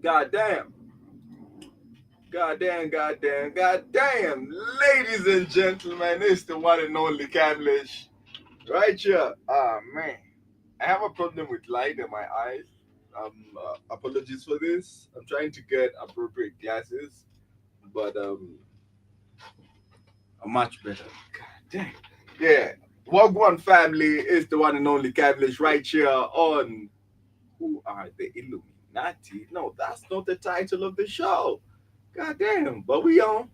Goddamn. Goddamn, goddamn, goddamn. Ladies and gentlemen, it's the one and only Camlish. Right here. Ah, man. I have a problem with light in my eyes. Apologies for this. I'm trying to get appropriate glasses, but I'm much better. God damn. Yeah. Wagwan family is the one and only Camlish right here on Who Are the Illuminati? No, that's not the title of the show. God damn. But we on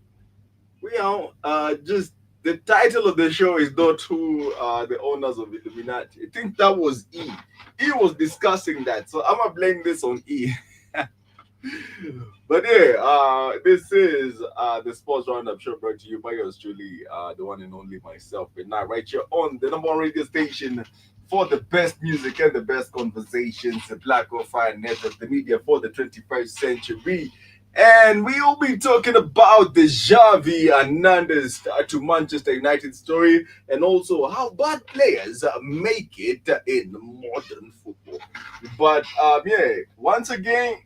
just the title of the show is not who are the owners of Illuminati. I think that was E. E was discussing that. So I'm gonna blame this on E. But yeah, this is the Sports Roundup show brought to you by yours truly, the one and only myself. And now, right here on the number one radio station for the best music and the best conversations, the Black Fire Network, the media for the 21st century. And we will be talking about the Xavi Hernandez to Manchester United story and also how bad players make it in modern football. But yeah, once again,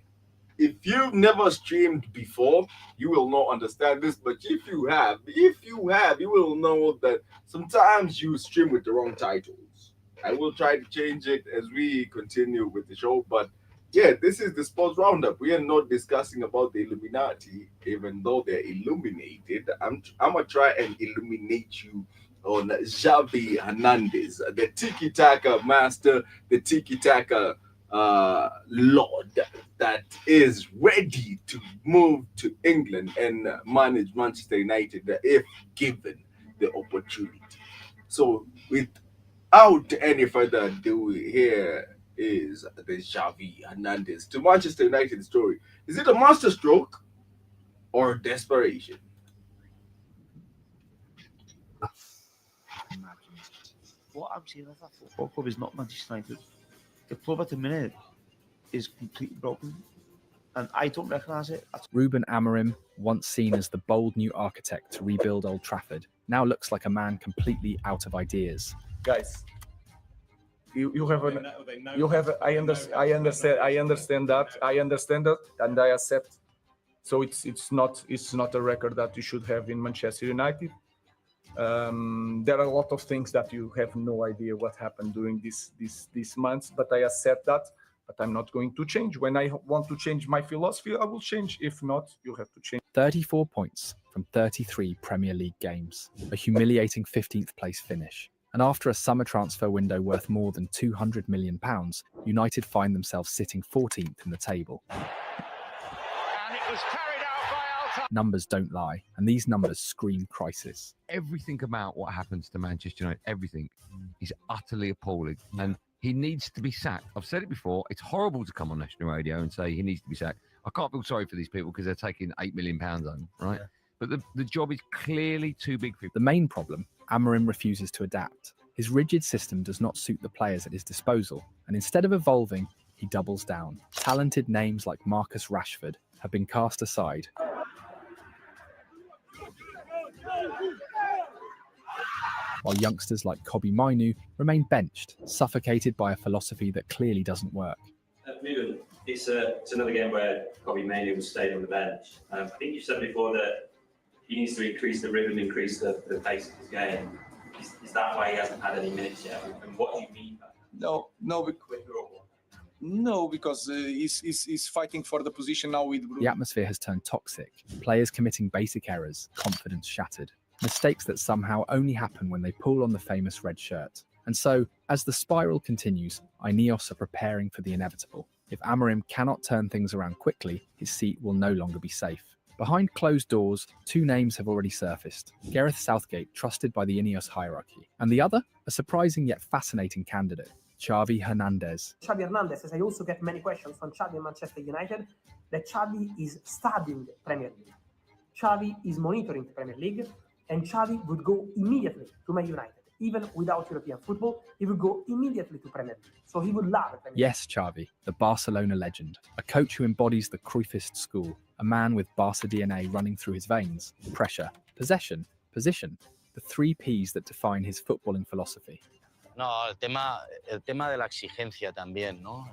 if you've never streamed before, you will not understand this. But if you have, you will know that sometimes you stream with the wrong titles. I will try to change it as we continue with the show. But yeah, this is the sports roundup. We are not discussing about the Illuminati, even though they're illuminated. I'm gonna try and illuminate you on Xavi Hernandez, the tiki taka master, the tiki taka lord that is ready to move to England and manage Manchester United if given the opportunity. So, without any further ado, here is the Xavi Hernandez to Manchester United story. Is it a masterstroke or desperation? Imagine what I'm saying. If a football club is not Manchester United, the club at the minute is completely broken, and I don't recognise it. Ruben Amorim, once seen as the bold new architect to rebuild Old Trafford, now looks like a man completely out of ideas. Guys, you have I understand that, and I accept. So it's not a record that you should have in Manchester United. There are a lot of things that you have no idea what happened during these months, but I accept that. But I'm not going to change. When I want to change my philosophy, I will change. If not, you have to change. 34 points from 33 Premier League games, a humiliating 15th place finish. And after a summer transfer window worth more than £200 million, United find themselves sitting 14th in the table. And it was carried out by Alta. Numbers don't lie, and these numbers scream crisis. Everything about what happens to Manchester United, everything, is utterly appalling. And he needs to be sacked. I've said it before. It's horrible to come on national radio and say he needs to be sacked. I can't feel sorry for these people because they're taking £8 million home, right? Yeah. But the job is clearly too big for him. The main problem, Amorim refuses to adapt. His rigid system does not suit the players at his disposal, and instead of evolving, he doubles down. Talented names like Marcus Rashford have been cast aside. While youngsters like Kobbie Mainoo remain benched, suffocated by a philosophy that clearly doesn't work. Ruben, it's another game where Kobbie Mainoo will stay on the bench. I think you said before that he needs to increase the rhythm, increase the pace of his game. Is that why he hasn't had any minutes yet? And what do you mean by that? No, because he's fighting for the position now with Bruno. The atmosphere has turned toxic, players committing basic errors, confidence shattered. Mistakes that somehow only happen when they pull on the famous red shirt. And so, as the spiral continues, Ineos are preparing for the inevitable. If Amorim cannot turn things around quickly, his seat will no longer be safe. Behind closed doors, two names have already surfaced. Gareth Southgate, trusted by the Ineos hierarchy. And the other, a surprising yet fascinating candidate, Xavi Hernandez. Xavi Hernandez, as I also get many questions from Xavi and Manchester United, that Xavi is studying Premier League. Xavi is monitoring the Premier League, and Xavi would go immediately to Man United. Even without European football, he would go immediately to Premier League. So he would love Premier League. Yes, Xavi, the Barcelona legend, a coach who embodies the Cruyffist school, a man with Barca DNA running through his veins. Pressure, possession, position, the three Ps that define his footballing philosophy. No, el tema de la exigencia también, ¿no?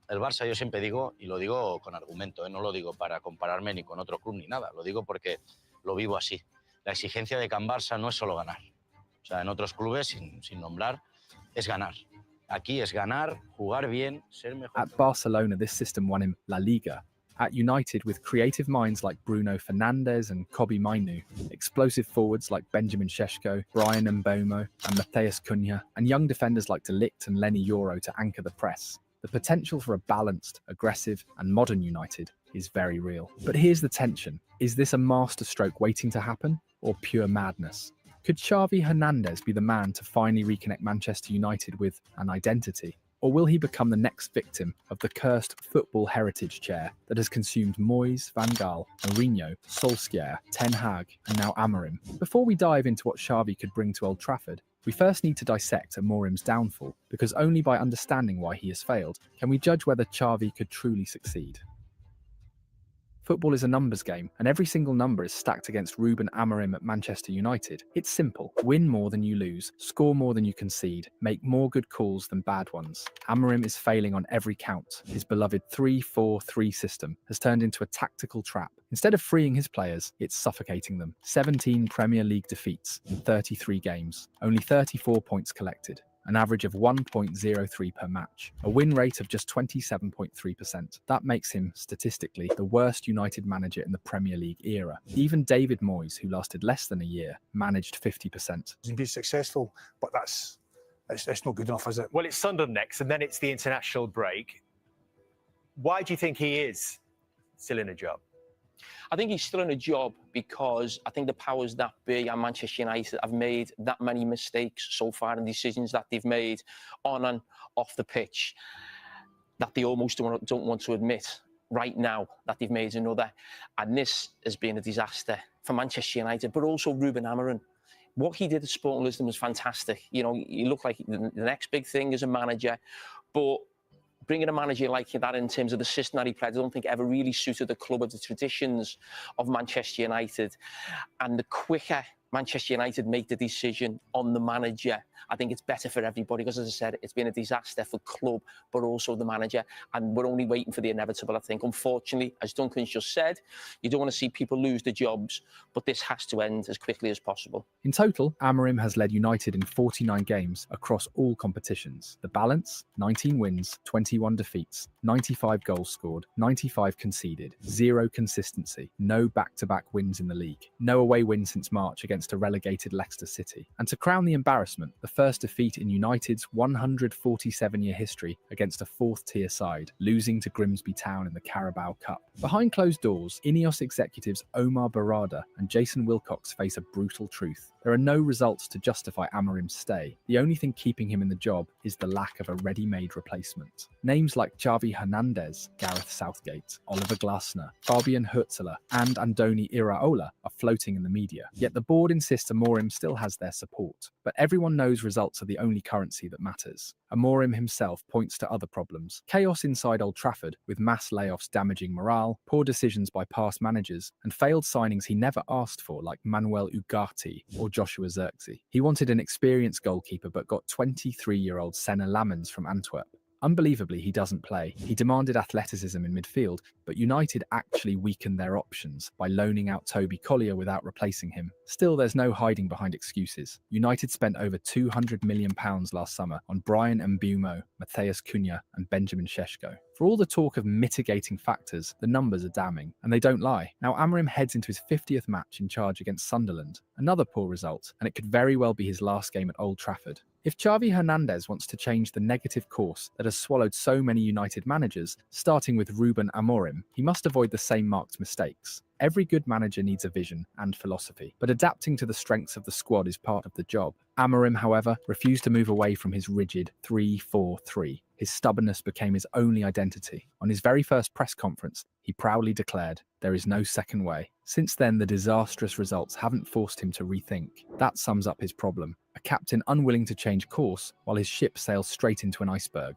El Barça, yo siempre digo, y lo digo con argumento, no lo digo para compararme ni con otro club ni nada, lo digo porque lo vivo así. La exigencia de Can Barça no es solo ganar. O sea, en otros clubes, sin nombrar, es ganar. Aquí es ganar, jugar bien, ser mejor. At Barcelona, this system won him La Liga. At United, with creative minds like Bruno Fernandes and Kobbie Mainoo, explosive forwards like Benjamin Šeško, Brian Mbeumo and Matheus Cunha, and young defenders like De Ligt and Lenny Yoro to anchor the press, the potential for a balanced, aggressive and modern United is very real. But here's the tension. Is this a masterstroke waiting to happen, or pure madness? Could Xavi Hernandez be the man to finally reconnect Manchester United with an identity? Or will he become the next victim of the cursed football heritage chair that has consumed Moyes, Van Gaal, Mourinho, Solskjaer, Ten Hag, and now Amorim? Before we dive into what Xavi could bring to Old Trafford, we first need to dissect Amorim's downfall, because only by understanding why he has failed can we judge whether Xavi could truly succeed. Football is a numbers game, and every single number is stacked against Ruben Amorim at Manchester United. It's simple. Win more than you lose, score more than you concede, make more good calls than bad ones. Amorim is failing on every count. His beloved 3-4-3 system has turned into a tactical trap. Instead of freeing his players, it's suffocating them. 17 Premier League defeats in 33 games, only 34 points collected. An average of 1.03 per match, a win rate of just 27.3%. That makes him, statistically, the worst United manager in the Premier League era. Even David Moyes, who lasted less than a year, managed 50%. He's been successful, but that's not good enough, is it? Well, it's Sunderland next, and then it's the international break. Why do you think he is still in a job? I think he's still in a job because I think the powers that be and Manchester United have made that many mistakes so far in decisions that they've made on and off the pitch that they almost don't want to admit right now that they've made another. And this has been a disaster for Manchester United, but also Ruben Amorim. What he did at Sporting Lisbon was fantastic. You know, he looked like the next big thing as a manager, but bringing a manager like that in terms of the system that he played, I don't think ever really suited the club of the traditions of Manchester United. And the quicker Manchester United make the decision on the manager, I think it's better for everybody because, as I said, it's been a disaster for club, but also the manager. And we're only waiting for the inevitable, I think. Unfortunately, as Duncan's just said, you don't want to see people lose their jobs, but this has to end as quickly as possible. In total, Amorim has led United in 49 games across all competitions. The balance, 19 wins, 21 defeats, 95 goals scored, 95 conceded, 0 consistency, no back-to-back wins in the league, no away win since March against a relegated Leicester City. And to crown the embarrassment, the first defeat in United's 147-year history against a fourth-tier side, losing to Grimsby Town in the Carabao Cup. Behind closed doors, Ineos executives Omar Barada and Jason Wilcox face a brutal truth. There are no results to justify Amorim's stay. The only thing keeping him in the job is the lack of a ready-made replacement. Names like Xavi Hernandez, Gareth Southgate, Oliver Glasner, Fabian Hutzler, and Andoni Iraola are floating in the media. Yet the board insists Amorim still has their support. But everyone knows results are the only currency that matters. Amorim himself points to other problems. Chaos inside Old Trafford, with mass layoffs damaging morale, poor decisions by past managers, and failed signings he never asked for, like Manuel Ugarte or Joshua Zirkzee. He wanted an experienced goalkeeper but got 23-year-old Senna Lammens from Antwerp. Unbelievably, he doesn't play. He demanded athleticism in midfield, but United actually weakened their options by loaning out Toby Collier without replacing him. Still, there's no hiding behind excuses. United spent over £200 million last summer on Brian Mbeumo, Matheus Cunha and Benjamin Šeško. For all the talk of mitigating factors, the numbers are damning, and they don't lie. Now Amorim heads into his 50th match in charge against Sunderland. Another poor result, and it could very well be his last game at Old Trafford. If Xavi Hernandez wants to change the negative course that has swallowed so many United managers, starting with Ruben Amorim, he must avoid the same marked mistakes. Every good manager needs a vision and philosophy, but adapting to the strengths of the squad is part of the job. Amorim, however, refused to move away from his rigid 3-4-3. His stubbornness became his only identity. On his very first press conference, he proudly declared, "There is no second way." Since then, the disastrous results haven't forced him to rethink. That sums up his problem. A captain unwilling to change course while his ship sails straight into an iceberg.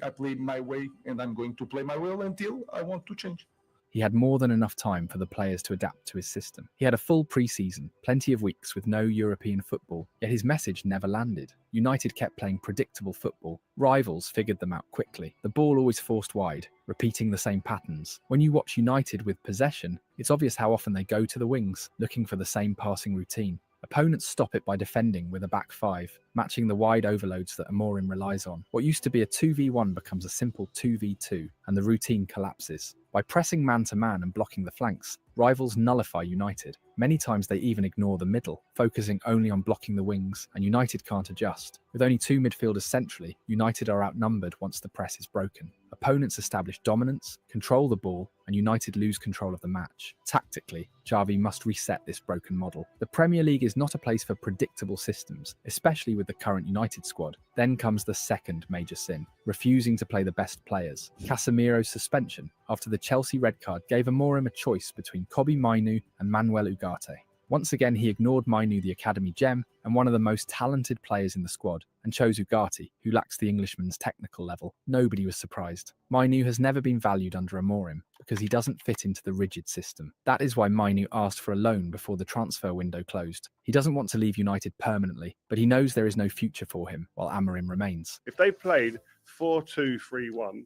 I play my way and I'm going to play my will until I want to change. He had more than enough time for the players to adapt to his system. He had a full pre-season, plenty of weeks with no European football, yet his message never landed. United kept playing predictable football. Rivals figured them out quickly. The ball always forced wide, repeating the same patterns. When you watch United with possession, it's obvious how often they go to the wings, looking for the same passing routine. Opponents stop it by defending with a back five, matching the wide overloads that Amorim relies on. What used to be a 2v1 becomes a simple 2v2, and the routine collapses. By pressing man-to-man and blocking the flanks, rivals nullify United. Many times they even ignore the middle, focusing only on blocking the wings, and United can't adjust. With only two midfielders centrally, United are outnumbered once the press is broken. Opponents establish dominance, control the ball, and United lose control of the match. Tactically, Xavi must reset this broken model. The Premier League is not a place for predictable systems, especially with the current United squad. Then comes the second major sin, refusing to play the best players. Casemiro's suspension after the Chelsea red card gave Amorim a choice between Kobbie Mainoo and Manuel Ugarte. Once again, he ignored Mainoo, the academy gem, and one of the most talented players in the squad, and chose Ugarte, who lacks the Englishman's technical level. Nobody was surprised. Mainoo has never been valued under Amorim because he doesn't fit into the rigid system. That is why Mainoo asked for a loan before the transfer window closed. He doesn't want to leave United permanently, but he knows there is no future for him while Amorim remains. If they played 4-2-3-1,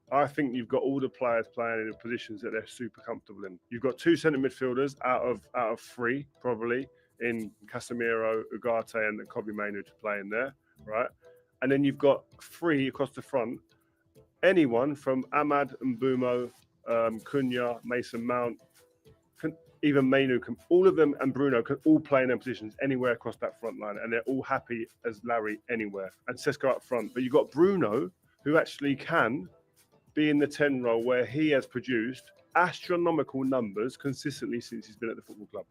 I think you've got all the players playing in the positions that they're super comfortable in. You've got two centre midfielders out of three, probably, in Casemiro, Ugarte, and Kobbie Mainoo to play in there, right? And then you've got three across the front. Anyone from Ahmad and Mbeumo, Cunha, Mason Mount, even Mainoo, all of them, and Bruno can all play in their positions anywhere across that front line, and they're all happy as Larry anywhere. And Sesko up front. But you've got Bruno, who actually can be in the 10 role where he has produced astronomical numbers consistently since he's been at the football club.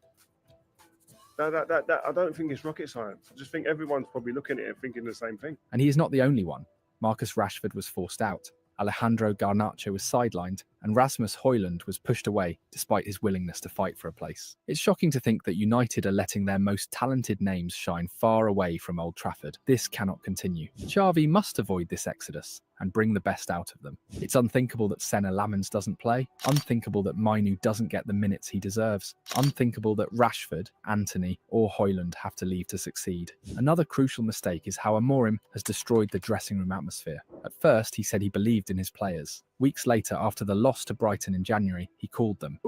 That I don't think it's rocket science. I just think everyone's probably looking at it and thinking the same thing. And he is not the only one. Marcus Rashford was forced out, Alejandro Garnacho was sidelined, and Rasmus Højlund was pushed away despite his willingness to fight for a place. It's shocking to think that United are letting their most talented names shine far away from Old Trafford. This cannot continue. Xavi must avoid this exodus and bring the best out of them. It's unthinkable that Senna Lamens doesn't play, unthinkable that Mainoo doesn't get the minutes he deserves, unthinkable that Rashford, Antony, or Højlund have to leave to succeed. Another crucial mistake is how Amorim has destroyed the dressing room atmosphere. At first, he said he believed in his players. Weeks later, after the loss to Brighton in January, he called them.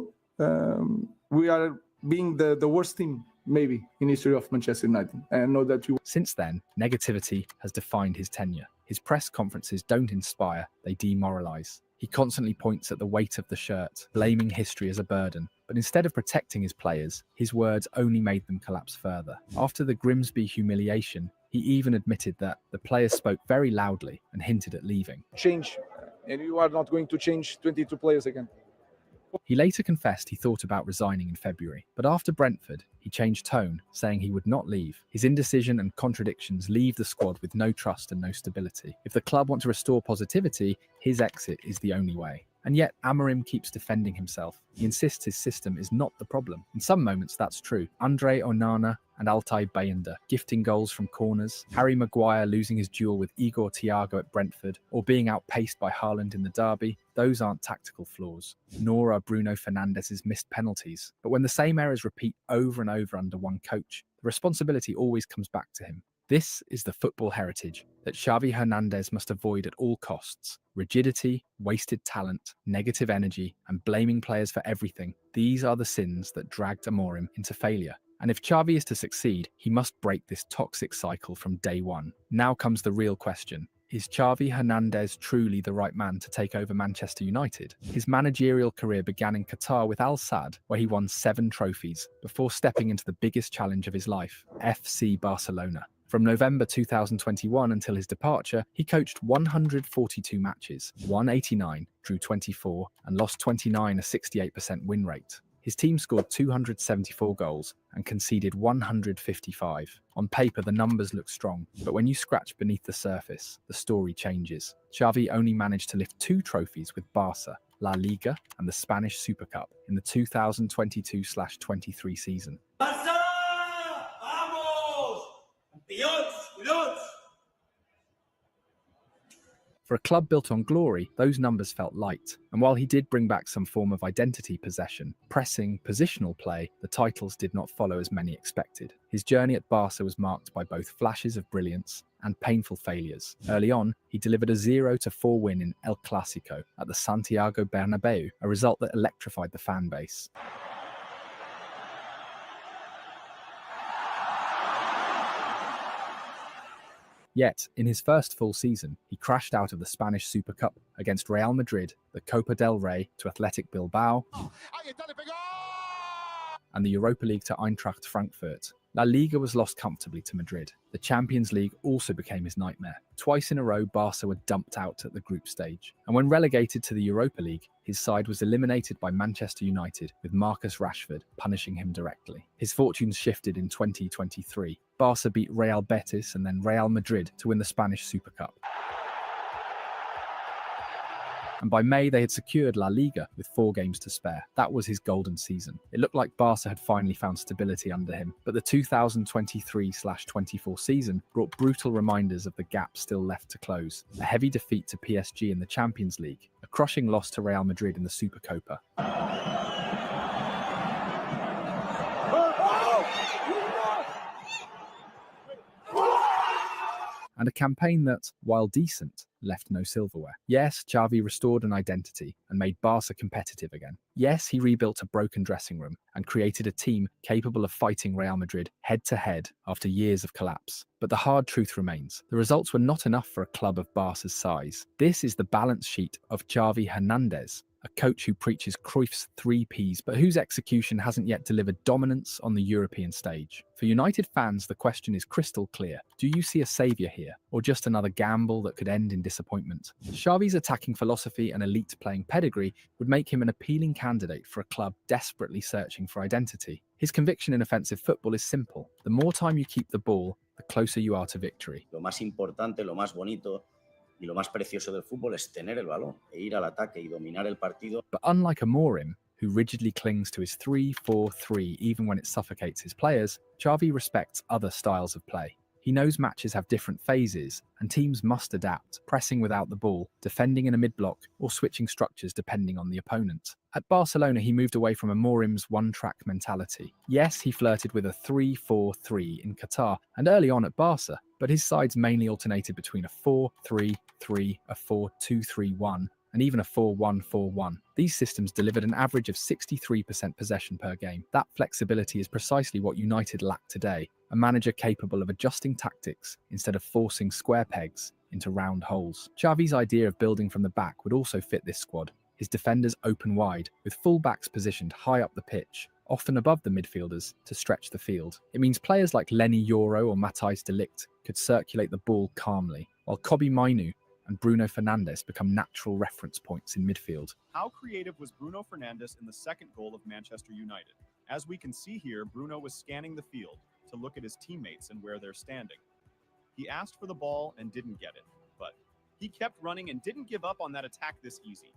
We are being the worst team, maybe, in history of Manchester United. And I know that you... Since then, negativity has defined his tenure. His press conferences don't inspire, they demoralise. He constantly points at the weight of the shirt, blaming history as a burden. But instead of protecting his players, his words only made them collapse further. After the Grimsby humiliation, he even admitted that the players spoke very loudly and hinted at leaving. Change, and you are not going to change 22 players again. He later confessed he thought about resigning in February, but after Brentford, he changed tone, saying he would not leave. His indecision and contradictions leave the squad with no trust and no stability. If the club want to restore positivity, his exit is the only way. And yet, Amorim keeps defending himself. He insists his system is not the problem. In some moments, that's true. Andre Onana and Altay Bayındır gifting goals from corners, Harry Maguire losing his duel with Igor Thiago at Brentford, or being outpaced by Haaland in the derby, those aren't tactical flaws, nor are Bruno Fernandes's missed penalties. But when the same errors repeat over and over under one coach, the responsibility always comes back to him. This is the football heritage that Xavi Hernandez must avoid at all costs. Rigidity, wasted talent, negative energy, and blaming players for everything. These are the sins that dragged Amorim into failure. And if Xavi is to succeed, he must break this toxic cycle from day one. Now comes the real question. Is Xavi Hernandez truly the right man to take over Manchester United? His managerial career began in Qatar with Al Sadd, where he won 7 trophies, before stepping into the biggest challenge of his life, FC Barcelona. From November 2021 until his departure, he coached 142 matches, won 89, drew 24, and lost 29, a 68% win rate. His team scored 274 goals and conceded 155. On paper, the numbers look strong, but when you scratch beneath the surface, the story changes. Xavi only managed to lift 2 trophies with Barca, La Liga and the Spanish Super Cup in the 2022/23 season. For a club built on glory, those numbers felt light. And while he did bring back some form of identity possession, pressing, positional play, the titles did not follow as many expected. His journey at Barca was marked by both flashes of brilliance and painful failures. Early on, he delivered a 0-4 win in El Clásico at the Santiago Bernabéu, a result that electrified the fan base. Yet, in his first full season, he crashed out of the Spanish Super Cup against Real Madrid, the Copa del Rey to Athletic Bilbao, and the Europa League to Eintracht Frankfurt. La Liga was lost comfortably to Madrid. The Champions League also became his nightmare. Twice in a row, Barca were dumped out at the group stage. And when relegated to the Europa League, his side was eliminated by Manchester United, with Marcus Rashford punishing him directly. His fortunes shifted in 2023. Barca beat Real Betis and then Real Madrid to win the Spanish Super Cup. And by May, they had secured La Liga with 4 games to spare. That was his golden season. It looked like Barca had finally found stability under him, but the 2023/24 season brought brutal reminders of the gap still left to close. A heavy defeat to PSG in the Champions League, a crushing loss to Real Madrid in the Supercopa, and a campaign that, while decent, left no silverware. Yes, Xavi restored an identity and made Barca competitive again. Yes, he rebuilt a broken dressing room and created a team capable of fighting Real Madrid head-to-head after years of collapse. But the hard truth remains. The results were not enough for a club of Barca's size. This is the balance sheet of Xavi Hernandez, a coach who preaches Cruyff's 3 Ps, but whose execution hasn't yet delivered dominance on the European stage. For United fans, the question is crystal clear. Do you see a saviour here, or just another gamble that could end in disappointment? Xavi's attacking philosophy and elite playing pedigree would make him an appealing candidate for a club desperately searching for identity. His conviction in offensive football is simple. The more time you keep the ball, the closer you are to victory. Lo más importante, lo más bonito y lo más precioso del fútbol es tener el balón e ir al ataque y dominar el partido. But unlike Amorim, who rigidly clings to his 3-4-3 even when it suffocates his players, Xavi respects other styles of play. He knows matches have different phases, and teams must adapt, pressing without the ball, defending in a mid-block, or switching structures depending on the opponent. At Barcelona, he moved away from Amorim's one-track mentality. Yes, he flirted with a 3-4-3 in Qatar, and early on at Barca, but his sides mainly alternated between a 4-3-3, a 4-2-3-1, and even a 4-1-4-1. These systems delivered an average of 63% possession per game. That flexibility is precisely what United lack today, a manager capable of adjusting tactics instead of forcing square pegs into round holes. Xavi's idea of building from the back would also fit this squad. His defenders open wide, with full-backs positioned high up the pitch, often above the midfielders, to stretch the field. It means players like Lenny Yoro or Matthijs de Ligt could circulate the ball calmly, while Kobbie Mainoo and Bruno Fernandes become natural reference points in midfield. How creative was Bruno Fernandes in the second goal of Manchester United? As we can see here, Bruno was scanning the field to look at his teammates and where they're standing. He asked for the ball and didn't get it, but he kept running and didn't give up on that attack this easy.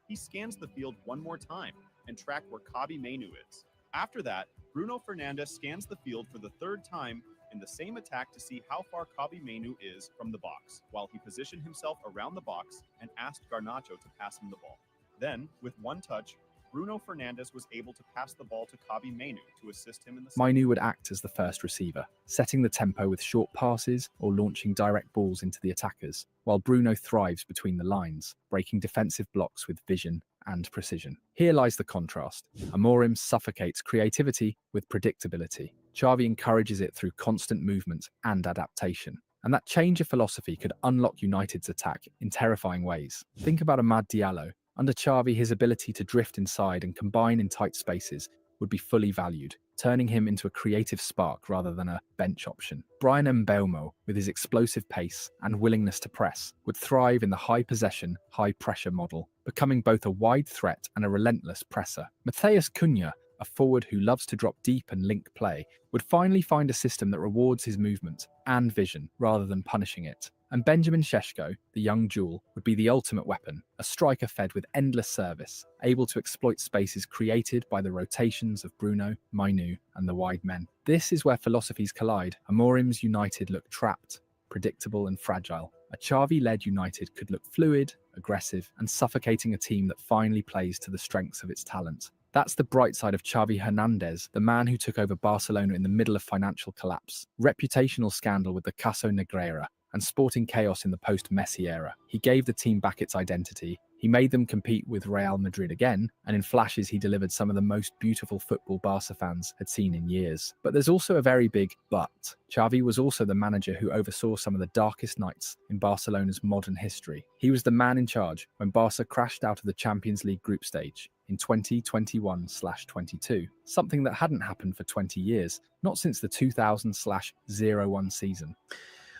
He scans the field one more time and tracked where Kobbie Mainoo is. After that, Bruno Fernandes scans the field for the 3rd time in the same attack to see how far Kobbie Mainoo is from the box, while he positioned himself around the box and asked Garnacho to pass him the ball. Then, with one touch, Bruno Fernandes was able to pass the ball to Kobbie Mainoo to assist him in the Mainoo would act as the first receiver, setting the tempo with short passes or launching direct balls into the attackers, while Bruno thrives between the lines, breaking defensive blocks with vision and precision. Here lies the contrast. Amorim suffocates creativity with predictability. Xavi encourages it through constant movement and adaptation. And that change of philosophy could unlock United's attack in terrifying ways. Think about Amad Diallo. Under Xavi, his ability to drift inside and combine in tight spaces would be fully valued, turning him into a creative spark rather than a bench option. Bryan Mbeumo, with his explosive pace and willingness to press, would thrive in the high possession, high pressure model, becoming both a wide threat and a relentless presser. Matheus Cunha, a forward who loves to drop deep and link play, would finally find a system that rewards his movement and vision rather than punishing it. And Benjamin Šeško, the young jewel, would be the ultimate weapon, a striker fed with endless service, able to exploit spaces created by the rotations of Bruno, Mainoo, and the wide men. This is where philosophies collide. Amorim's United look trapped, predictable and fragile, A Xavi-led United could look fluid, aggressive, and suffocating a team that finally plays to the strengths of its talent. That's the bright side of Xavi Hernandez, the man who took over Barcelona in the middle of financial collapse, reputational scandal with the Caso Negreira, and sporting chaos in the post-Messi era. He gave the team back its identity. He made them compete with Real Madrid again, and in flashes he delivered some of the most beautiful football Barca fans had seen in years. But there's also a very big but. Xavi was also the manager who oversaw some of the darkest nights in Barcelona's modern history. He was the man in charge when Barca crashed out of the Champions League group stage in 2021/22, something that hadn't happened for 20 years, not since the 2000/01 season.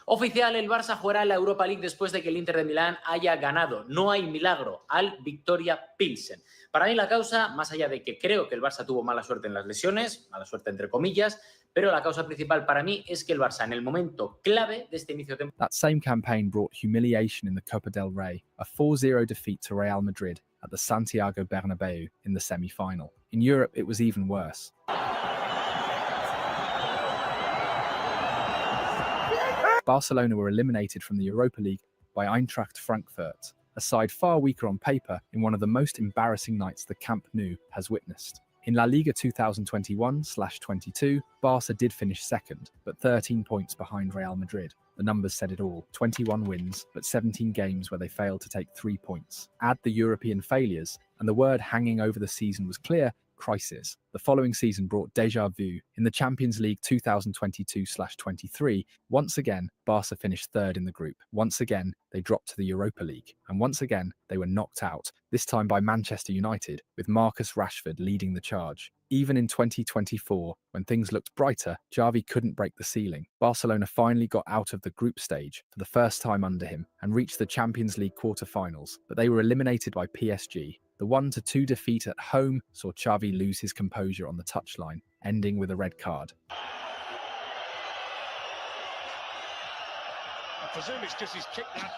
Oficial, el Barça jugará la Europa League después de que el Inter de Milán haya ganado. No hay milagro al Victoria Pilsen. Para mí la causa, más allá de que creo que el Barça tuvo mala suerte en las lesiones, mala suerte entre comillas, pero la causa principal para mí es que el Barça en el momento clave de este inicio de temporada. That same campaign brought humiliation in the Copa del Rey, a 4-0 defeat to Real Madrid at the Santiago Bernabeu in the semi-final. In Europe, it was even worse. Barcelona were eliminated from the Europa League by Eintracht Frankfurt, a side far weaker on paper in one of the most embarrassing nights the Camp Nou has witnessed. In La Liga 2021/22, Barca did finish second, but 13 points behind Real Madrid. The numbers said it all. 21 wins, but 17 games where they failed to take 3 points. Add the European failures, and the word hanging over the season was clear: crisis. The following season brought déjà vu. In the Champions League 2022/23, once again, Barca finished third in the group. Once again, they dropped to the Europa League. And once again, they were knocked out, this time by Manchester United, with Marcus Rashford leading the charge. Even in 2024, when things looked brighter, Xavi couldn't break the ceiling. Barcelona finally got out of the group stage for the first time under him and reached the Champions League quarter-finals, but they were eliminated by PSG. The 1-2 defeat at home saw Xavi lose his composure on the touchline, ending with a red card. I presume it's because he's kicked that.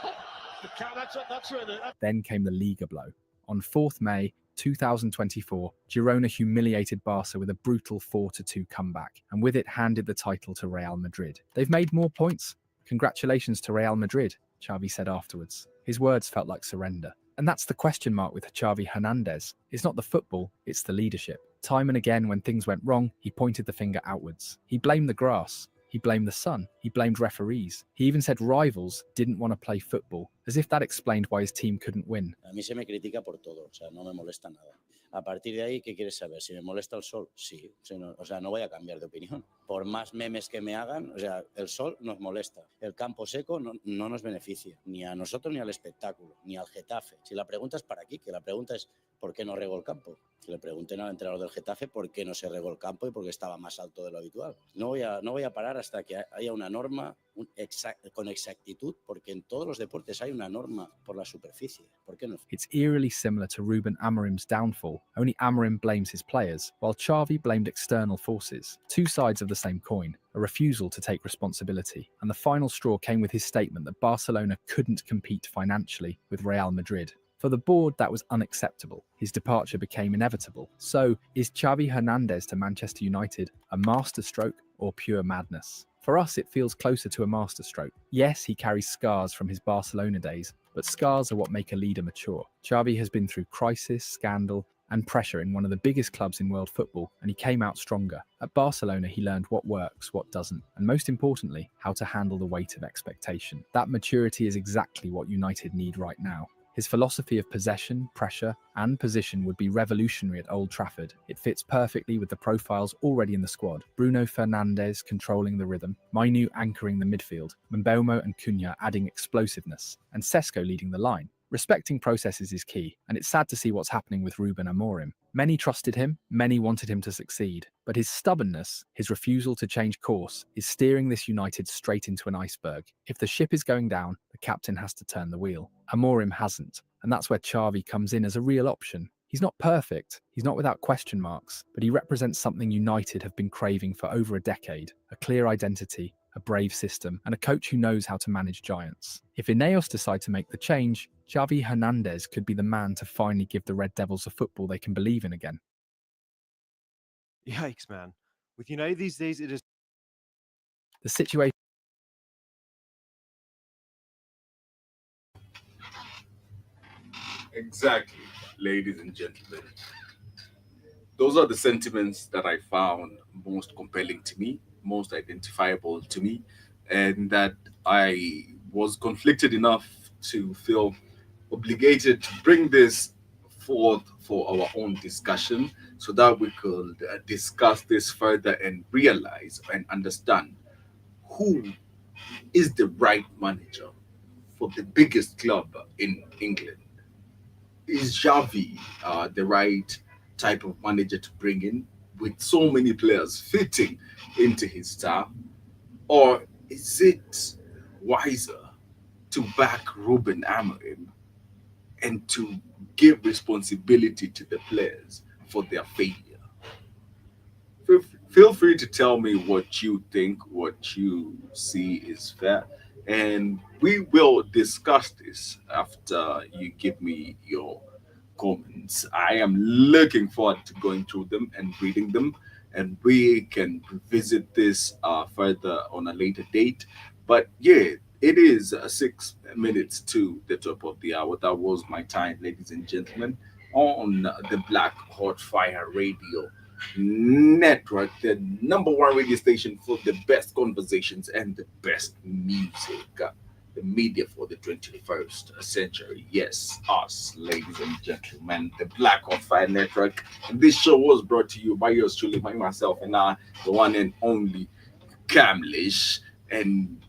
That's where the. Then came the Liga blow. On 4th May 2024, Girona humiliated Barca with a brutal 4-2 comeback, and with it handed the title to Real Madrid. They've made more points. Congratulations to Real Madrid, Xavi said afterwards. His words felt like surrender. And that's the question mark with Xavi Hernandez. It's not the football, it's the leadership. Time and again, when things went wrong, he pointed the finger outwards. He blamed the grass. He blamed the sun. He blamed referees. He even said rivals didn't want to play football, as if that explained why his team couldn't win. A mí se me critica por todo, o sea, no me molesta nada. A partir de ahí, ¿qué quieres saber? ¿Si me molesta el sol? Sí, o sea, no voy a cambiar de opinión. Por más memes que me hagan, o sea, el sol nos molesta. El campo seco no nos beneficia, ni a nosotros ni al espectáculo, ni al Getafe. Si la pregunta es para aquí, que la pregunta es ¿por qué no regó el campo? Que le pregunten al entrenador del Getafe por qué no se regó el campo y por qué estaba más alto de lo habitual. No voy a parar hasta que haya una norma con exactitud, porque en todos los deportes hay una norma por la superficie. ¿Por qué no? It's eerily similar to Ruben Amorim's downfall, only Amorim blames his players, while Xavi blamed external forces. Two sides of the same coin, a refusal to take responsibility. And the final straw came with his statement that Barcelona couldn't compete financially with Real Madrid. For the board, that was unacceptable. His departure became inevitable. So, is Xavi Hernandez to Manchester United a masterstroke or pure madness? For us, it feels closer to a masterstroke. Yes, he carries scars from his Barcelona days, but scars are what make a leader mature. Xavi has been through crisis, scandal, and pressure in one of the biggest clubs in world football, and he came out stronger. At Barcelona, he learned what works, what doesn't, and most importantly, how to handle the weight of expectation. That maturity is exactly what United need right now. His philosophy of possession, pressure, and position would be revolutionary at Old Trafford. It fits perfectly with the profiles already in the squad. Bruno Fernandes controlling the rhythm, Mainu anchoring the midfield, Mbeumo and Cunha adding explosiveness, and Sesko leading the line. Respecting processes is key, and it's sad to see what's happening with Ruben Amorim. Many trusted him, many wanted him to succeed, but his stubbornness, his refusal to change course, is steering this United straight into an iceberg. If the ship is going down, the captain has to turn the wheel. Amorim hasn't, and that's where Xavi comes in as a real option. He's not perfect, he's not without question marks, but he represents something United have been craving for over a decade: a clear identity, a brave system, and a coach who knows how to manage giants. If Ineos decide to make the change, Xavi Hernandez could be the man to finally give the Red Devils a football they can believe in again. Yikes, man. With United these days, it is... The situation Exactly, ladies and gentlemen. Those are the sentiments that I found most compelling to me, most identifiable to me, and that I was conflicted enough to feel obligated to bring this forth for our own discussion so that we could discuss this further and realize and understand who is the right manager for the biggest club in England. Is Xavi the right type of manager to bring in with so many players fitting into his staff? Or is it wiser to back Ruben Amorim and to give responsibility to the players for their failure? Feel free to tell me what you think, what you see is fair, and we will discuss this after you give me your comments. I am looking forward to going through them and reading them, and we can revisit this further on a later date. But yeah, it is 6 minutes to the top of the hour. That was my time, ladies and gentlemen, on the Black Hot Fire Radio Network, the #1 radio station for the best conversations and the best music. The media for the 21st century. Yes, us, ladies and gentlemen, the Black Hot Fire Network. And this show was brought to you by yours truly, by myself, and I, the one and only Camlish. And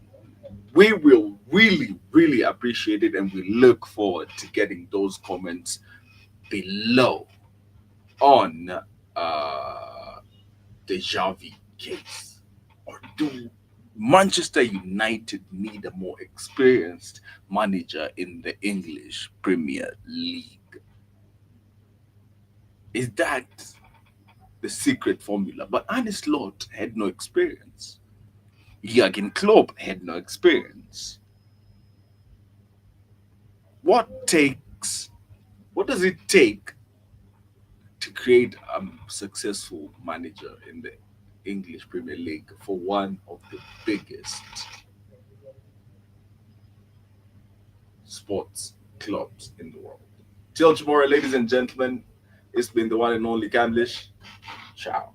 we will really appreciate it, and we look forward to getting those comments below on the Xavi case. Or do Manchester United need a more experienced manager in the English Premier League? Is that the secret formula? But Arne Slot had no experience. Jurgen Klopp had no experience. What does it take to create a successful manager in the English Premier League for one of the biggest sports clubs in the world? Till tomorrow, ladies and gentlemen, it's been the one and only Camlish. Ciao.